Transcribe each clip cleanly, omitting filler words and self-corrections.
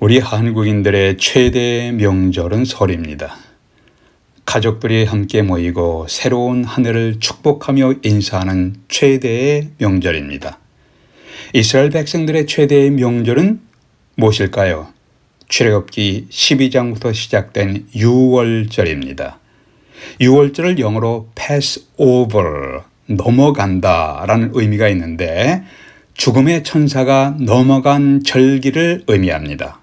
우리 한국인들의 최대 명절은 설입니다. 가족들이 함께 모이고 새로운 한 해를 축복하며 인사하는 최대의 명절입니다. 이스라엘 백성들의 최대의 명절은 무엇일까요? 출애굽기 12장부터 시작된 유월절입니다. 유월절을 영어로 Passover, 넘어간다 라는 의미가 있는데 죽음의 천사가 넘어간 절기를 의미합니다.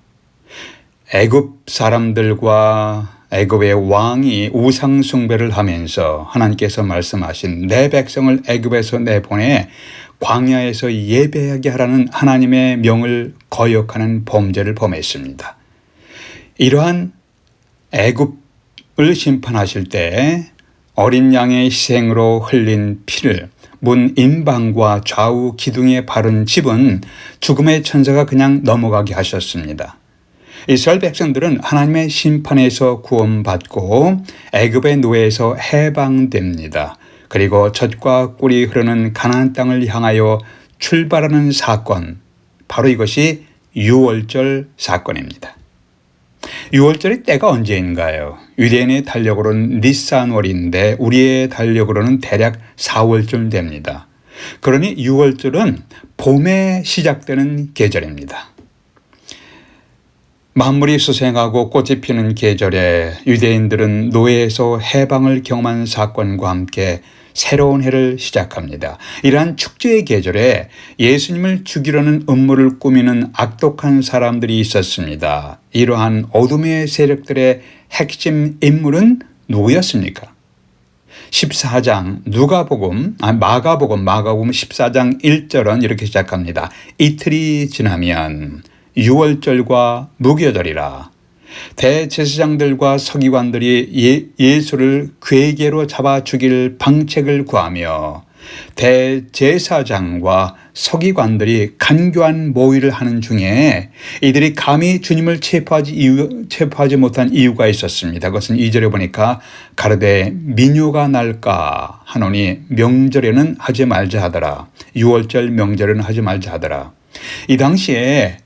애굽 사람들과 애굽의 왕이 우상 숭배를 하면서 하나님께서 말씀하신 내 백성을 애굽에서 내보내 광야에서 예배하게 하라는 하나님의 명을 거역하는 범죄를 범했습니다. 이러한 애굽을 심판하실 때 어린 양의 희생으로 흘린 피를 문 임방과 좌우 기둥에 바른 집은 죽음의 천사가 그냥 넘어가게 하셨습니다. 이스라엘 백성들은 하나님의 심판에서 구원받고 애굽의 노예에서 해방됩니다. 그리고 젖과 꿀이 흐르는 가나안 땅을 향하여 출발하는 사건, 바로 이것이 유월절 사건입니다. 유월절의 때가 언제인가요? 유대인의 달력으로는 니산월인데 우리의 달력으로는 대략 4월쯤 됩니다. 그러니 유월절은 봄에 시작되는 계절입니다. 만물이 수생하고 꽃이 피는 계절에 유대인들은 노예에서 해방을 경험한 사건과 함께 새로운 해를 시작합니다. 이러한 축제의 계절에 예수님을 죽이려는 음모를 꾸미는 악독한 사람들이 있었습니다. 이러한 어둠의 세력들의 핵심 인물은 누구였습니까? 14장 마가복음 14장 1절은 이렇게 시작합니다. 이틀이 지나면 유월절과 무교절이라. 대제사장들과 서기관들이 예수를 궤계로 잡아 죽일 방책을 구하며 대제사장과 서기관들이 간교한 모의를 하는 중에 이들이 감히 주님을 체포하지 못한 이유가 있었습니다. 그것은 2절에 보니까 가로되 민요가 날까 하노니 명절에는 하지 말자 하더라. 유월절 명절에는 하지 말자 하더라. 이 당시에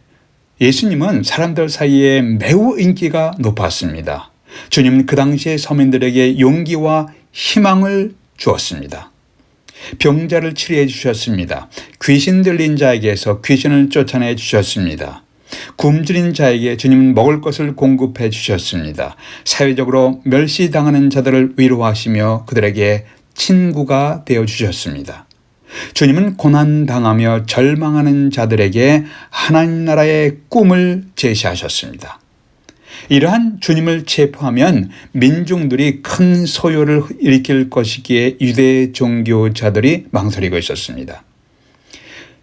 예수님은 사람들 사이에 매우 인기가 높았습니다. 주님은 그 당시에 서민들에게 용기와 희망을 주었습니다. 병자를 치료해 주셨습니다. 귀신 들린 자에게서 귀신을 쫓아내 주셨습니다. 굶주린 자에게 주님은 먹을 것을 공급해 주셨습니다. 사회적으로 멸시당하는 자들을 위로하시며 그들에게 친구가 되어 주셨습니다. 주님은 고난당하며 절망하는 자들에게 하나님 나라의 꿈을 제시하셨습니다. 이러한 주님을 체포하면 민중들이 큰 소요를 일으킬 것이기에 유대 종교자들이 망설이고 있었습니다.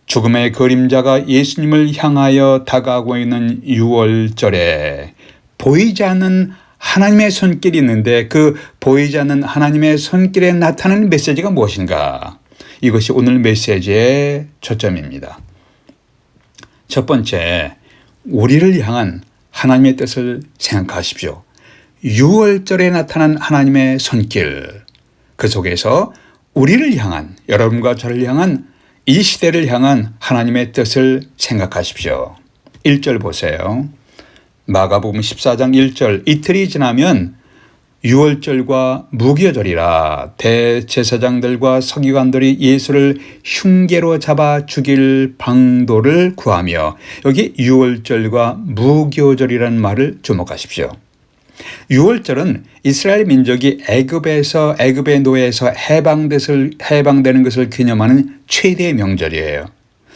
죽음의 그림자가 예수님을 향하여 다가오고 있는 유월절에 보이지 않는 하나님의 손길이 있는데 그 보이지 않는 하나님의 손길에 나타나는 메시지가 무엇인가? 이것이 오늘 메시지의 초점입니다. 첫 번째, 우리를 향한 하나님의 뜻을 생각하십시오. 유월절에 나타난 하나님의 손길, 그 속에서 우리를 향한, 여러분과 저를 향한, 이 시대를 향한 하나님의 뜻을 생각하십시오. 1절 보세요. 마가복음 14장 1절, 이틀이 지나면 유월절과 무교절이라. 대제사장들과 서기관들이 예수를 흉계로 잡아 죽일 방도를 구하며, 여기 유월절과 무교절이라는 말을 주목하십시오. 유월절은 이스라엘 민족이 애굽의 노예에서 해방되는 것을 기념하는 최대의 명절이에요.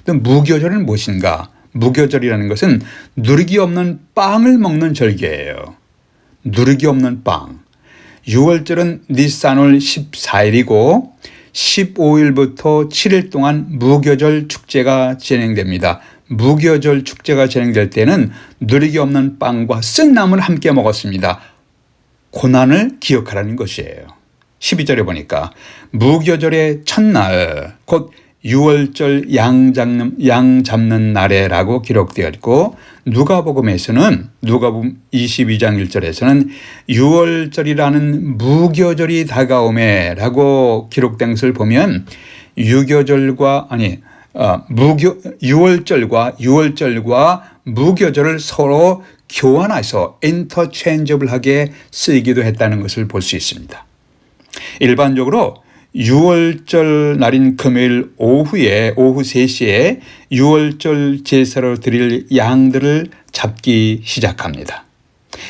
또 무교절은 무엇인가? 무교절이라는 것은 누룩이 없는 빵을 먹는 절기예요. 누룩이 없는 빵. 유월절은 니산월 14일이고 15일부터 7일 동안 무교절 축제가 진행됩니다. 무교절 축제가 진행될 때는 누룩이 없는 빵과 쓴 나물 함께 먹었습니다. 고난을 기억하라는 것이에요. 12절에 보니까 무교절의 첫날 곧 유월절 양 잡는 날에라고 기록되어 있고, 누가복음에서는 누가복음 22장 1절에서는 유월절이라는 무교절이 다가오매라고 기록된 것을 보면 유월절과 유월절과 무교절을 서로 교환해서 인터체인저블하게 쓰이기도 했다는 것을 볼 수 있습니다. 일반적으로 유월절 날인 금요일 오후에 오후 3시에 유월절 제사로 드릴 양들을 잡기 시작합니다.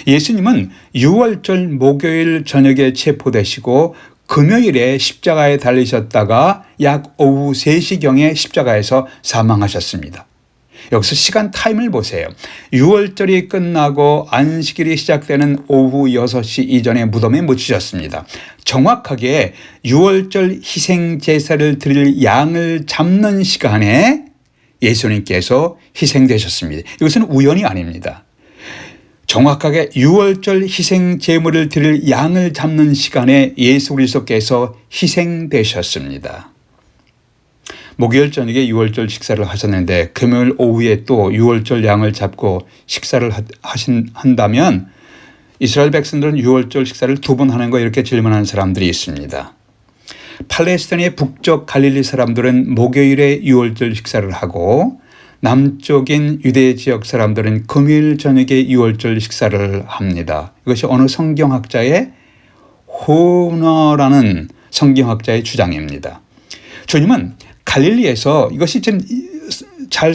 예수님은 유월절 목요일 저녁에 체포되시고 금요일에 십자가에 달리셨다가 약 오후 3시경에 십자가에서 사망하셨습니다. 여기서 시간 타임을 보세요. 유월절이 끝나고 안식일이 시작되는 오후 6시 이전에 무덤에 묻히셨습니다. 정확하게 유월절 희생 제사를 드릴 양을 잡는 시간에 예수님께서 희생되셨습니다. 이것은 우연이 아닙니다. 정확하게 유월절 희생 제물을 드릴 양을 잡는 시간에 예수 그리스도께서 희생되셨습니다. 목요일 저녁에 유월절 식사를 하셨는데 금요일 오후에 또 유월절 양을 잡고 식사를 한다면 이스라엘 백성들은 유월절 식사를 2번 하는 거 이렇게 질문하는 사람들이 있습니다. 팔레스타인의 북쪽 갈릴리 사람들은 목요일에 유월절 식사를 하고 남쪽인 유대 지역 사람들은 금요일 저녁에 유월절 식사를 합니다. 이것이 어느 성경학자의 호너라는 성경학자의 주장입니다. 주님은 갈릴리에서 이것이 좀 잘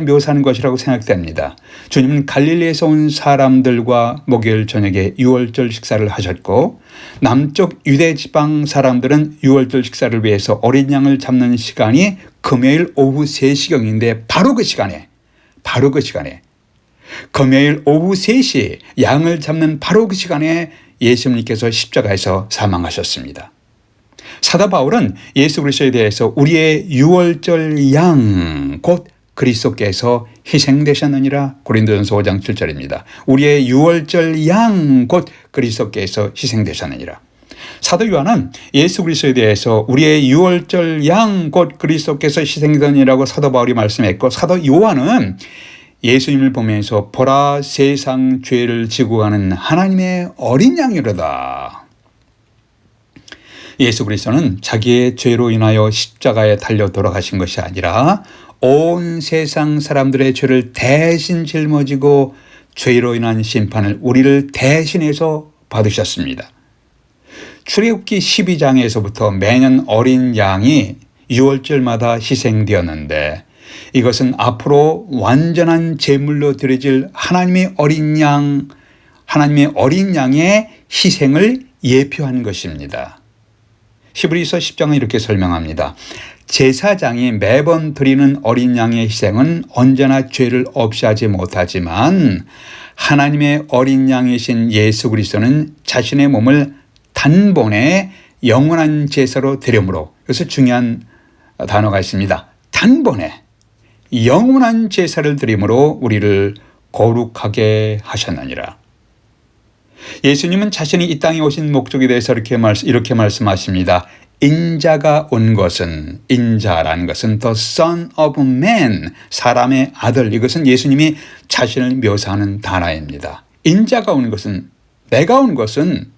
묘사하는 것이라고 생각됩니다. 주님은 갈릴리에서 온 사람들과 목요일 저녁에 유월절 식사를 하셨고 남쪽 유대 지방 사람들은 유월절 식사를 위해서 어린 양을 잡는 시간이 금요일 오후 3시경인데 바로 그 시간에 금요일 오후 3시 양을 잡는 바로 그 시간에 예수님께서 십자가에서 사망하셨습니다. 사도 바울은 예수 그리스도에 대해서 우리의 유월절 양 곧 그리스도께서 희생되셨느니라 고린도전서 5장 7절입니다. 우리의 유월절 양 곧 그리스도께서 희생되셨느니라. 사도 요한은 예수 그리스도에 대해서 우리의 유월절 양 곧 그리스도께서 희생되느니라고 사도 바울이 말씀했고 사도 요한은 예수님을 보면서 보라 세상 죄를 지고 가는 하나님의 어린 양이로다. 예수 그리스도는 자기의 죄로 인하여 십자가에 달려 돌아가신 것이 아니라 온 세상 사람들의 죄를 대신 짊어지고 죄로 인한 심판을 우리를 대신해서 받으셨습니다. 출애굽기 12장에서부터 매년 어린 양이 유월절마다 희생되었는데 이것은 앞으로 완전한 제물로 드려질 하나님의 어린 양의 희생을 예표한 것입니다. 히브리서 10장은 이렇게 설명합니다. 제사장이 매번 드리는 어린 양의 희생은 언제나 죄를 없이 하지 못하지만 하나님의 어린 양이신 예수 그리스도는 자신의 몸을 단번에 영원한 제사로 드림으로, 여기서 중요한 단어가 있습니다. 단번에 영원한 제사를 드림으로 우리를 거룩하게 하셨느니라. 예수님은 자신이 이 땅에 오신 목적에 대해서 이렇게 말씀하십니다. 인자가 온 것은, 인자라는 것은 the son of man, 사람의 아들, 이것은 예수님이 자신을 묘사하는 단어입니다. 인자가 온 것은, 내가 온 것은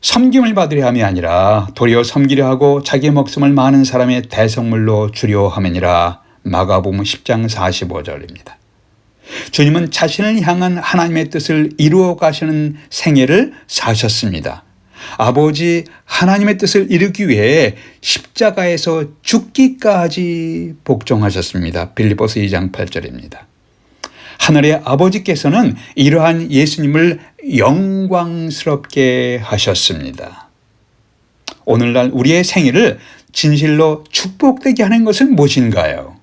섬김을 받으려 함이 아니라 도리어 섬기려 하고 자기 목숨을 많은 사람의 대성물로 주려 함이니라. 마가복음 10장 45절입니다. 주님은 자신을 향한 하나님의 뜻을 이루어 가시는 생애를 사셨습니다. 아버지 하나님의 뜻을 이루기 위해 십자가에서 죽기까지 복종하셨습니다. 빌립보서 2장 8절입니다. 하늘의 아버지께서는 이러한 예수님을 영광스럽게 하셨습니다. 오늘날 우리의 생일을 진실로 축복되게 하는 것은 무엇인가요?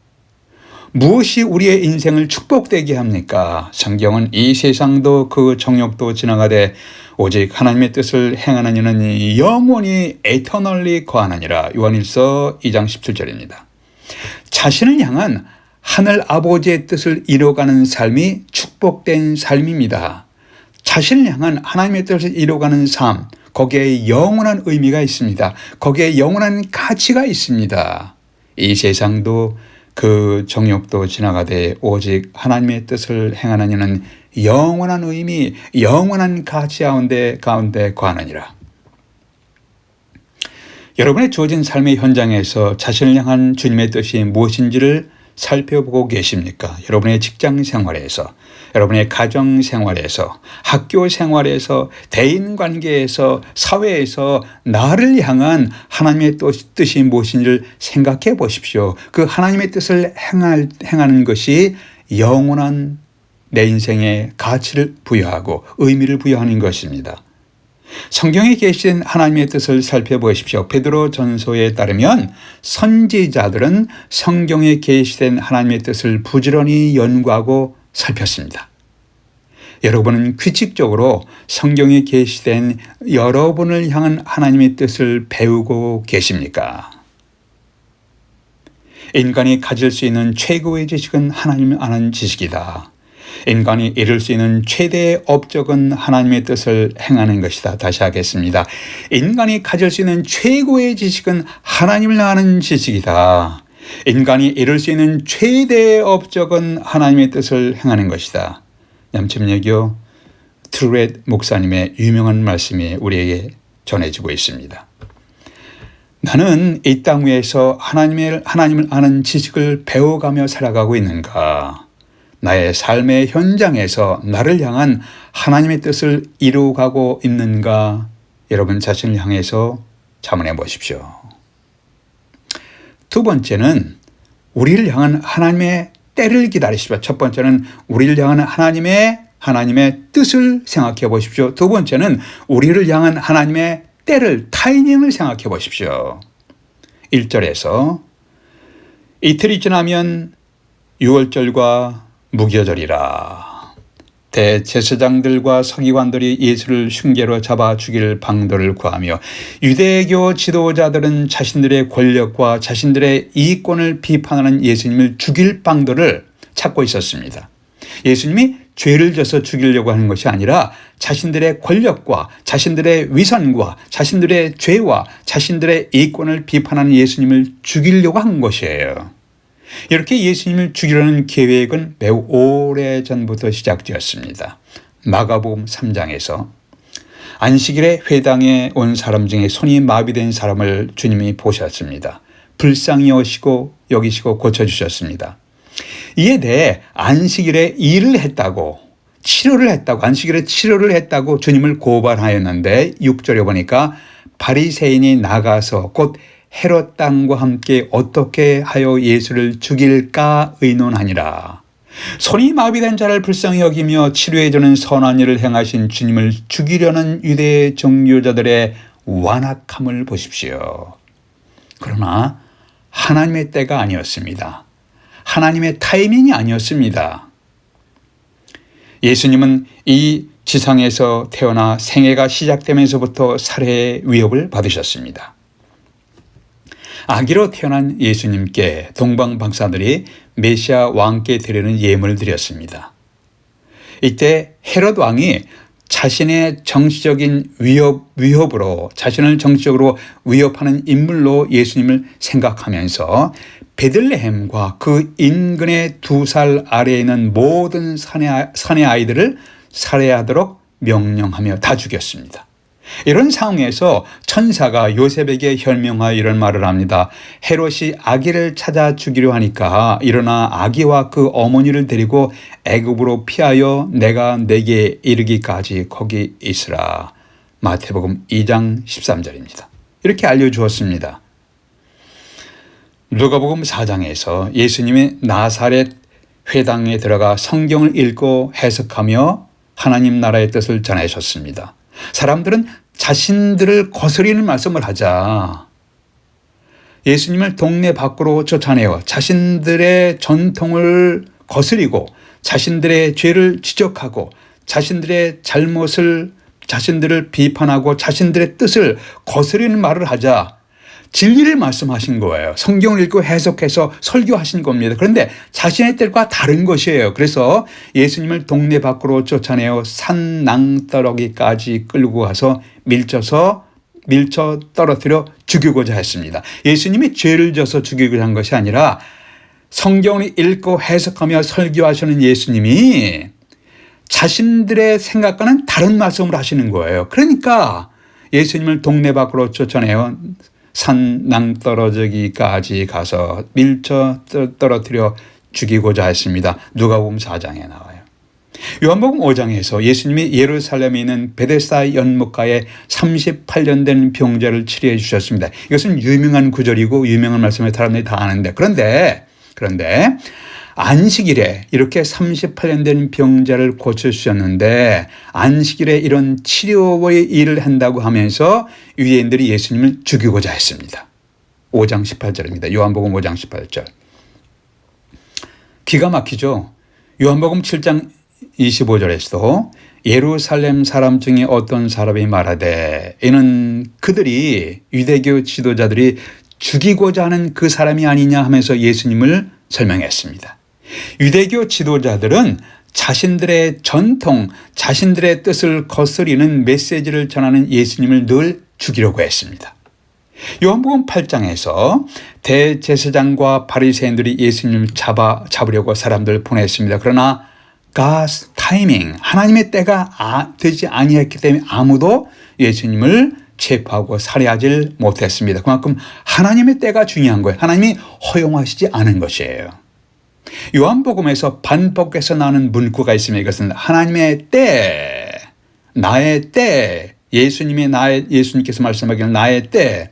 무엇이 우리의 인생을 축복되게 합니까? 성경은 이 세상도 그 정욕도 지나가되 오직 하나님의 뜻을 행하는 이는 영원히 eternally 거하느니라. 요한일서 2장 17절입니다. 자신을 향한 하늘 아버지의 뜻을 이뤄가는 삶이 축복된 삶입니다. 자신을 향한 하나님의 뜻을 이뤄가는 삶, 거기에 영원한 의미가 있습니다. 거기에 영원한 가치가 있습니다. 이 세상도 그 정욕도 지나가되 오직 하나님의 뜻을 행하는 이는 영원한 의미, 영원한 가치 가운데 거하느니라. 여러분의 주어진 삶의 현장에서 자신을 향한 주님의 뜻이 무엇인지를 살펴보고 계십니까? 여러분의 직장 생활에서, 여러분의 가정 생활에서, 학교 생활에서, 대인 관계에서, 사회에서 나를 향한 하나님의 뜻이 무엇인지를 생각해 보십시오. 그 하나님의 뜻을 행하는 것이 영원한 내 인생에 가치를 부여하고 의미를 부여하는 것입니다. 성경에 계신 하나님의 뜻을 살펴보십시오. 베드로 전서에 따르면 선지자들은 성경에 계시된 하나님의 뜻을 부지런히 연구하고 살폈습니다. 여러분은 규칙적으로 성경에 계시된 여러분을 향한 하나님의 뜻을 배우고 계십니까? 인간이 가질 수 있는 최고의 지식은 하나님을 아는 지식이다. 인간이 이룰 수 있는 최대의 업적은 하나님의 뜻을 행하는 것이다. 다시 하겠습니다. 인간이 가질 수 있는 최고의 지식은 하나님을 아는 지식이다. 인간이 이룰 수 있는 최대의 업적은 하나님의 뜻을 행하는 것이다. 남침예교 트루렛 목사님의 유명한 말씀이 우리에게 전해지고 있습니다. 나는 이 땅 위에서 하나님을 아는 지식을 배워가며 살아가고 있는가? 나의 삶의 현장에서 나를 향한 하나님의 뜻을 이루어가고 있는가? 여러분 자신을 향해서 자문해 보십시오. 두 번째는 우리를 향한 하나님의 때를 기다리십시오. 첫 번째는 우리를 향한 하나님의 뜻을 생각해 보십시오. 두 번째는 우리를 향한 하나님의 때를, 타이밍을 생각해 보십시오. 1절에서 이틀이 지나면 유월절과 무교절이라. 대제사장들과 서기관들이 예수를 흉계로 잡아 죽일 방도를 구하며 유대교 지도자들은 자신들의 권력과 자신들의 이익권을 비판하는 예수님을 죽일 방도를 찾고 있었습니다. 예수님이 죄를 져서 죽이려고 하는 것이 아니라 자신들의 권력과 자신들의 위선과 자신들의 죄와 자신들의 이익권을 비판하는 예수님을 죽이려고 한 것이에요. 이렇게 예수님을 죽이려는 계획은 매우 오래전부터 시작되었습니다. 마가복음 3장에서 안식일에 회당에 온 사람 중에 손이 마비된 사람을 주님이 보셨습니다. 불쌍히 여기시고 고쳐주셨습니다. 이에 대해 안식일에 일을 했다고, 안식일에 치료를 했다고 주님을 고발하였는데 6절에 보니까 바리새인이 나가서 곧 헤롯 땅과 함께 어떻게 하여 예수를 죽일까 의논하니라. 손이 마비된 자를 불쌍히 여기며 치료해주는 선한 일을 행하신 주님을 죽이려는 유대 정교자들의 완악함을 보십시오. 그러나 하나님의 때가 아니었습니다. 하나님의 타이밍이 아니었습니다. 예수님은 이 지상에서 태어나 생애가 시작되면서부터 살해의 위협을 받으셨습니다. 아기로 태어난 예수님께 동방 박사들이 메시아 왕께 드리는 예물을 드렸습니다. 이때 헤롯 왕이 자신의 정치적인 위협으로 자신을 정치적으로 위협하는 인물로 예수님을 생각하면서 베들레헴과 그 인근의 2살 아래에 있는 모든 산의 아이들을 살해하도록 명령하며 다 죽였습니다. 이런 상황에서 천사가 요셉에게 혈명하여 이런 말을 합니다. 헤롯이 아기를 찾아 죽이려 하니까 일어나 아기와 그 어머니를 데리고 애굽으로 피하여 내가 내게 이르기까지 거기 있으라. 마태복음 2장 13절입니다. 이렇게 알려주었습니다. 누가복음 4장에서 예수님이 나사렛 회당에 들어가 성경을 읽고 해석하며 하나님 나라의 뜻을 전하셨습니다. 사람들은 자신들을 거스리는 말씀을 하자 예수님을 동네 밖으로 쫓아내어 자신들의 전통을 거스리고 자신들의 죄를 지적하고 자신들의 자신들을 비판하고 자신들의 뜻을 거스리는 말을 하자 진리를 말씀하신 거예요. 성경을 읽고 해석해서 설교하신 겁니다. 그런데 자신의 뜻과 다른 것이에요. 그래서 예수님을 동네 밖으로 쫓아내어 산 낭떠러기까지 끌고 가서 밀쳐 떨어뜨려 죽이고자 했습니다. 예수님이 죄를 져서 죽이고자 한 것이 아니라 성경을 읽고 해석하며 설교하시는 예수님이 자신들의 생각과는 다른 말씀을 하시는 거예요. 그러니까 예수님을 동네 밖으로 쫓아내어 산 낭떠러지기까지 가서 밀쳐 떨어뜨려 죽이고자 했습니다. 누가복음 4장에 나와요. 요한복음 5장에서 예수님이 예루살렘에 있는 베데스다 연못가에 38년 된 병자를 치료해 주셨습니다. 이것은 유명한 구절이고 유명한 말씀을 사람들이 다 아는데 그런데 안식일에 이렇게 38년 된 병자를 고쳐주셨는데 안식일에 이런 치료의 일을 한다고 하면서 유대인들이 예수님을 죽이고자 했습니다. 5장 18절입니다. 요한복음 5장 18절. 기가 막히죠. 요한복음 7장 25절에서도 예루살렘 사람 중에 어떤 사람이 말하되 이는 그들이 유대교 지도자들이 죽이고자 하는 그 사람이 아니냐 하면서 예수님을 설명했습니다. 유대교 지도자들은 자신들의 전통, 자신들의 뜻을 거스리는 메시지를 전하는 예수님을 늘 죽이려고 했습니다. 요한복음 8장에서 대제사장과 바리새인들이 예수님을 잡으려고 사람들을 보냈습니다. 그러나 God's timing, 하나님의 때가 되지 아니했기 때문에 아무도 예수님을 체포하고 살해하지 못했습니다. 그만큼 하나님의 때가 중요한 거예요. 하나님이 허용하시지 않은 것이에요. 요한복음에서 반복해서 나오는 문구가 있습니다. 이것은 하나님의 때, 나의 때, 예수님께서 말씀하기를 나의 때.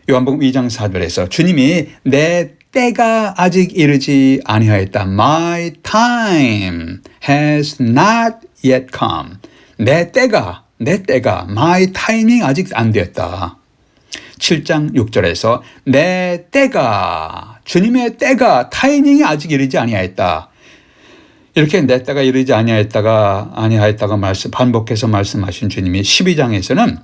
요한복음 2장 4절에서 주님이 내 때가 아직 이르지 아니하였다. My time has not yet come. 내 때가 my timing 아직 안 되었다. 7장 6절에서 내 때가 주님의 때가 타이밍이 아직 이르지 아니하였다. 이렇게 내 때가 이르지 아니하였다가 반복해서 말씀하신 주님이 12장에서는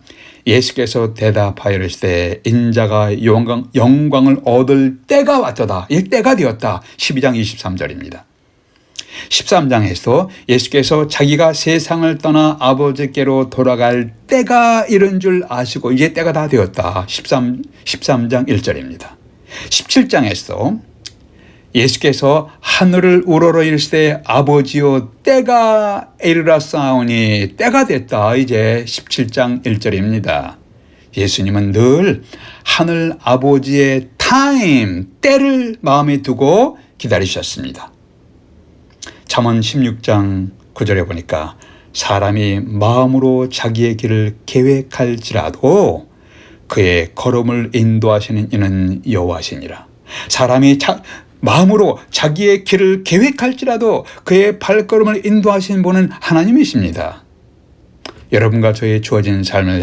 예수께서 대답하여 이르시되 인자가 영광을 얻을 때가 왔도다. 이 때가 되었다. 12장 23절입니다. 13장에서 예수께서 자기가 세상을 떠나 아버지께로 돌아갈 때가 이른 줄 아시고 이제 때가 다 되었다. 13장 1절입니다. 17장에서 예수께서 하늘을 우러러 이르시되 아버지여 때가 이르렀사오니 때가 됐다. 이제 17장 1절입니다. 예수님은 늘 하늘 아버지의 타임, 때를 마음에 두고 기다리셨습니다. 잠언 16장 9절에 보니까 사람이 마음으로 자기의 길을 계획할지라도 그의 걸음을 인도하시는 이는 여호와시니라. 사람이 마음으로 자기의 길을 계획할지라도 그의 발걸음을 인도하시는 분은 하나님이십니다. 여러분과 저의 주어진 삶을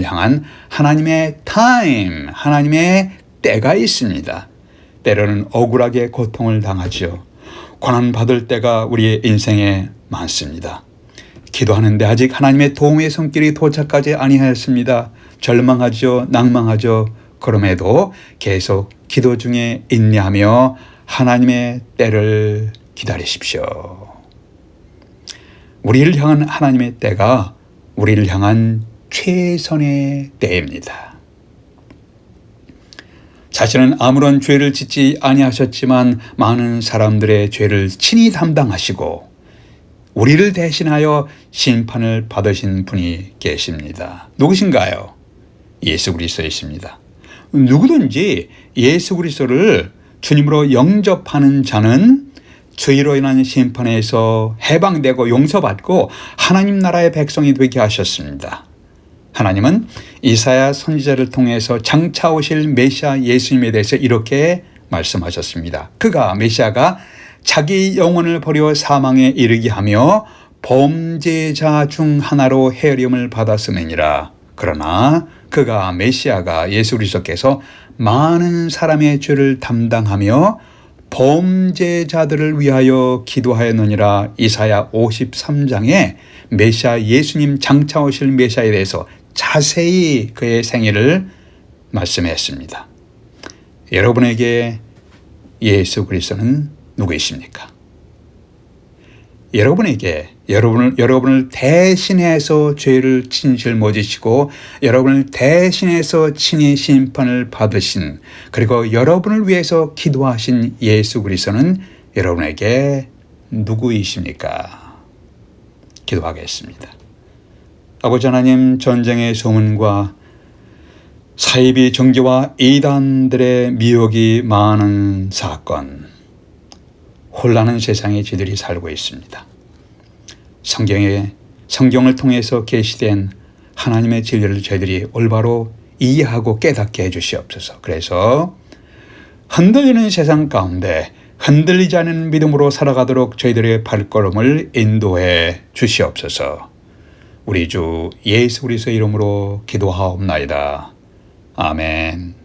향한 하나님의 타임, 하나님의 때가 있습니다. 때로는 억울하게 고통을 당하지요. 고난받을 때가 우리의 인생에 많습니다. 기도하는데 아직 하나님의 도움의 손길이 도착하지 아니하였습니다. 절망하죠. 낭망하죠. 그럼에도 계속 기도 중에 인내하며 하나님의 때를 기다리십시오. 우리를 향한 하나님의 때가 우리를 향한 최선의 때입니다. 자신은 아무런 죄를 짓지 아니하셨지만 많은 사람들의 죄를 친히 담당하시고 우리를 대신하여 심판을 받으신 분이 계십니다. 누구신가요? 예수 그리스도이십니다. 누구든지 예수 그리스도를 주님으로 영접하는 자는 죄로 인한 심판에서 해방되고 용서받고 하나님 나라의 백성이 되게 하셨습니다. 하나님은 이사야 선지자를 통해서 장차 오실 메시아 예수님에 대해서 이렇게 말씀하셨습니다. 그가 메시아가 자기 영혼을 버려 사망에 이르게 하며 범죄자 중 하나로 헤아림을 받았음이니라. 그러나 그가 메시아가 예수 그리스도께서 많은 사람의 죄를 담당하며 범죄자들을 위하여 기도하였느니라. 이사야 53장에 메시아 예수님 장차 오실 메시아에 대해서 자세히 그의 생애를 말씀했습니다. 여러분에게 예수 그리스도는 누구이십니까? 여러분을 대신해서 죄를 친히 짊어지시고 여러분을 대신해서 친히 심판을 받으신 그리고 여러분을 위해서 기도하신 예수 그리스도는 여러분에게 누구이십니까? 기도하겠습니다. 아버지 하나님, 전쟁의 소문과 사이비 정교와 이단들의 미혹이 많은 사건, 혼란한 세상에 저희들이 살고 있습니다. 성경을 통해서 계시된 하나님의 진리를 저희들이 올바로 이해하고 깨닫게 해주시옵소서. 그래서 흔들리는 세상 가운데 흔들리지 않는 믿음으로 살아가도록 저희들의 발걸음을 인도해 주시옵소서. 우리 주 예수 그리스도의 이름으로 기도하옵나이다. 아멘.